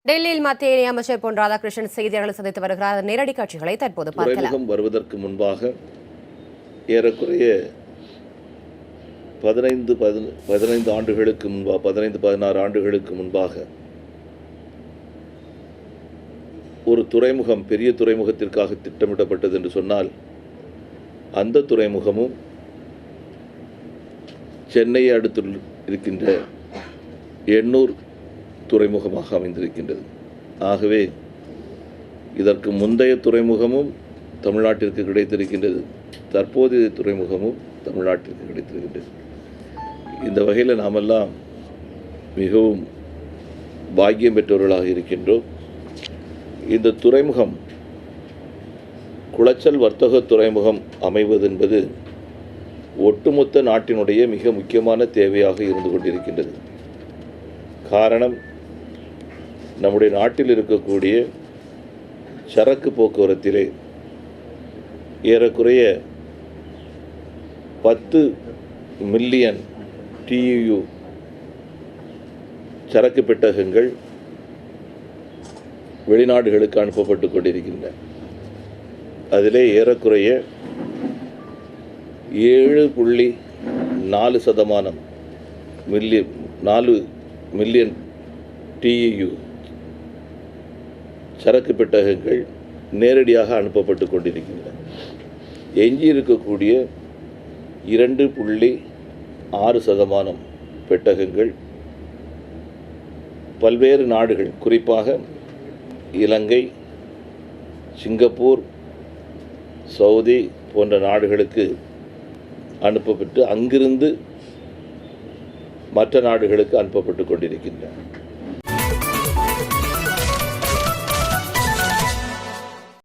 டெல்லியில் மத்திய இணையமைச்சர் பொன் ராதாகிருஷ்ணன் செய்தியாளர்களை சந்தித்து வருகிறார். நேரடி காட்சிகளை தற்போது பார்க்கலாம். வருவதற்கு முன்பாக ஏறக்குறைய 15 ஆண்டுகளுக்கு முன்பாக 16 ஆண்டுகளுக்கு முன்பாக ஒரு துறைமுகம் பெரிய துறைமுகத்திற்காக திட்டமிடப்பட்டது என்று சொன்னால் அந்த துறைமுகமும் சென்னையை அடுத்து இருக்கின்ற எண்ணூர் துறைமுகமாக அமைந்திருக்கின்றது. ஆகவே இதற்கு முந்தைய துறைமுகமும் தமிழ்நாட்டிற்கு கிடைத்திருக்கின்றது, தற்போதைய துறைமுகமும் தமிழ்நாட்டிற்கு கிடைத்திருக்கின்றது. இந்த வகையில் நாமெல்லாம் மிகவும் பாக்கியம் பெற்றவர்களாக இருக்கின்றோம். இந்த துறைமுகம் குளச்சல் வர்த்தக துறைமுகம் அமைவது என்பது ஒட்டுமொத்த நாட்டினுடைய மிக முக்கியமான தேவையாக இருந்து கொண்டிருக்கின்றது. காரணம், நம்முடைய நாட்டில் இருக்கக்கூடிய சரக்கு போக்குவரத்திலே ஏறக்குறைய 10 மில்லியன் TEU சரக்கு பெட்டகங்கள் வெளிநாடுகளுக்கு அனுப்பப்பட்டு கொண்டிருக்கின்றன. அதிலே ஏறக்குறைய 7.4 மில்லியன் TEU சரக்கு பெட்டகங்கள் நேரடியாக அனுப்பப்பட்டு கொண்டிருக்கின்றன. எஞ்சி இருக்கக்கூடிய 2.6% பெட்டகங்கள் பல்வேறு நாடுகள், குறிப்பாக இலங்கை, சிங்கப்பூர், சவுதி போன்ற நாடுகளுக்கு அனுப்பப்பட்டு அங்கிருந்து மற்ற நாடுகளுக்கு அனுப்பப்பட்டு கொண்டிருக்கின்றன.